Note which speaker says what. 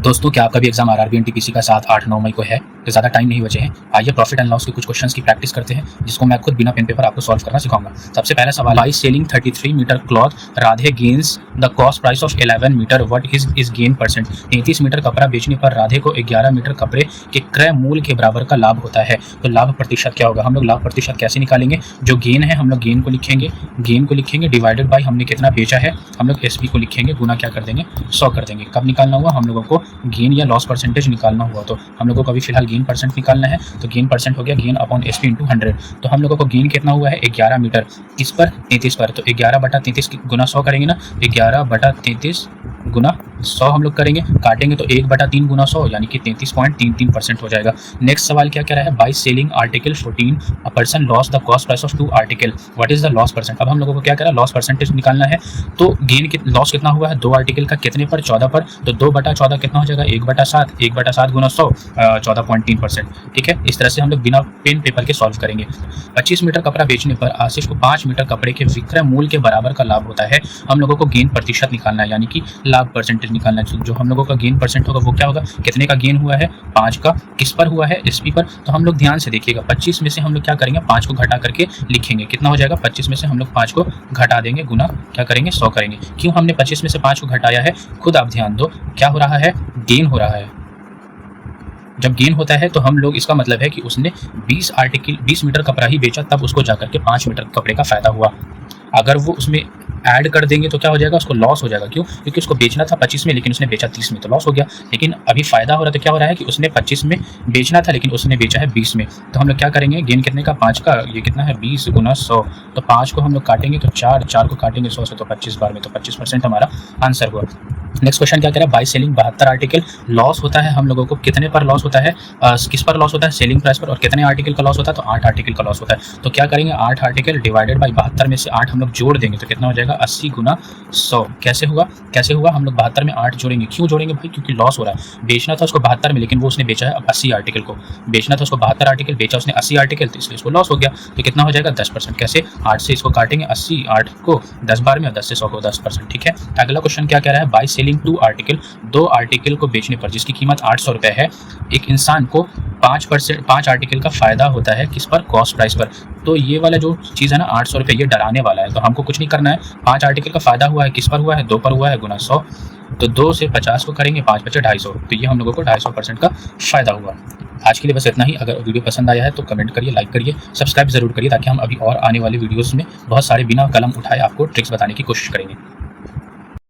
Speaker 1: दोस्तों, क्या आपका भी एग्जाम आरआरबी एनटीपीसी का 7, 8, 9 मई को है? तो ज़्यादा टाइम नहीं बचे हैं। आइए प्रॉफिट एंड लॉस के कुछ क्वेश्चंस की प्रैक्टिस करते हैं, जिसको मैं खुद बिना पेन पेपर आपको सॉल्व करना सिखाऊंगा। सबसे पहला सवाल, by selling 33 meter cloth Radhe gains the cost price of 11 meter, what is gain percent. 33 meter कपड़ा बेचने पर राधे को 11 मीटर कपड़े के क्रय मूल्य के बराबर का लाभ होता है। तो लाभ प्रतिशत क्या होगा? हम लोग लाभ प्रतिशत कैसे निकालेंगे? जो गेन है हम लोग गेन को लिखेंगे डिवाइडेड बाई हमने कितना बेचा है, हम लोग एसपी को लिखेंगे, गुना क्या कर देंगे 100 कर देंगे। कब निकालना हुआ? हम लोगों को गेन या लॉस परसेंटेज निकालना हुआ। तो हम लोगों को अभी फिलहाल गेन परसेंट निकालना है, तो गेन परसेंट हो गया गेन अपॉन एसपी इंटू 100। तो हम लोगों को गेन कितना हुआ है 11 मीटर, किस पर 33 पर। तो 11/33 गुना 100 करेंगे ना, 11/33 गुना 100 हम लोग करेंगे, काटेंगे तो 1/3 गुना 100 यानी कि 33.33% हो जाएगा। नेक्स्ट सवाल क्या कह रहा है? By selling article 14 a person loss the cost price of 2 article, what is the loss percent. अब हम लोगों को क्या कह रहा है? लॉस परसेंटेज निकालना है। तो गेन लॉस कितना हुआ है 2 आर्टिकल का, कितने पर 14 पर। तो 2/14 कितना हो जाएगा 1/7, 1/7 गुना 100 14.3%। ठीक है, इस तरह से हम लोग बिना पेन पेपर के सॉल्व करेंगे। 25 मीटर कपड़ा बेचने पर आशीष को 5 मीटर कपड़े के विक्रय मूल्य के बराबर का लाभ होता है। हम लोगों को गेन प्रतिशत निकालना है, यानी कि लाभ परसेंटेज निकालना है। जो हम लोगों का गेन परसेंट होगा वो क्या होगा? कितने का गेन हुआ है 5 का, किस पर हुआ है एसपी पर। तो हम लोग ध्यान से देखिएगा, 25 में से हम लोग क्या करेंगे 5 को घटा करके लिखेंगे। कितना हो जाएगा? 25 में से हम लोग 5 को घटा देंगे, गुना क्या करेंगे 100 करेंगे। क्यों हमने 25 में से 5 को घटाया है? खुद आप ध्यान दो, क्या हो रहा है? गेन हो रहा है। जब गेन होता है तो हम लोग, इसका मतलब है कि उसने 20 मीटर कपड़ा ही बेचा, तब उसको जाकर के 5 मीटर कपड़े का फायदा हुआ। अगर वो उसमें ऐड कर देंगे तो क्या हो जाएगा? उसको लॉस हो जाएगा। क्यों? क्योंकि उसको बेचना था 25 में, लेकिन उसने बेचा 30 में, तो लॉस हो गया। लेकिन अभी फायदा हो रहा है, तो क्या हो रहा है कि उसने 25 में बेचना था लेकिन उसने बेचा है 20 में। तो हम लोग क्या करेंगे? गेन कितने का 5 का, ये कितना है 20 गुना 100। तो 5 को हम लोग काटेंगे तो 4 को काटेंगे 100 से, तो 25 बार में, तो 25% हमारा आंसर हुआ। नेक्स्ट क्वेश्चन क्या कह रहा है? बाई सेलिंग 72 आर्टिकल लॉस होता है हम लोगों को कितने पर लॉस होता है, किस पर लॉस होता है? सेलिंग प्राइस पर। और कितने आर्टिकल का लॉस होता है? तो 8 आर्टिकल का लॉस होता है। तो क्या करेंगे? 8 आर्टिकल डिवाइडेड बाई 72 में से 8 हम लोग जोड़ देंगे, तो कितना हो जाएगा 80 गुना 100। कैसे हुआ? हम लोग 72 में 8 जोड़ेंगे। क्यों जोड़ेंगे भाई? क्योंकि लॉस हो रहा है। बेचना था उसको 72 में, लेकिन वो उसने बेचा है अब 80 आर्टिकल को। बेचना था उसको 72 आर्टिकल, बेचा उसने 80 आर्टिकल, तो इसलिए उसको लॉस हो गया। तो कितना हो जाएगा 10%। कैसे? 8 से इसको काटेंगे 80, 8 को 10 बार में, और 10 से 100 को 10%। ठीक है, अगला क्वेश्चन क्या कह रहा है? बाई सेलिंग 2 आर्टिकल, 2 आर्टिकल को बेचने पर जिसकी कीमत 800 रुपये है, एक इंसान को 5 आर्टिकल का फायदा होता है, किस पर? कॉस्ट प्राइस पर। तो ये वाला जो चीज़ है ना 800 रुपये, ये डराने वाला है। तो हमको कुछ नहीं करना है। 5 आर्टिकल का फायदा हुआ है, किस पर हुआ है? 2 पर हुआ है, गुना 100। तो 2 से 50 को करेंगे, 5 बचे 250। तो ये हम लोगों को 250% का फायदा हुआ। आज के लिए बस इतना ही। अगर वीडियो पसंद आया है तो कमेंट करिए, लाइक करिए, सब्सक्राइब जरूर करिए, ताकि हम अभी और आने वाले वीडियोस में बहुत सारे बिना कलम उठाए आपको ट्रिक्स बताने की कोशिश करेंगे।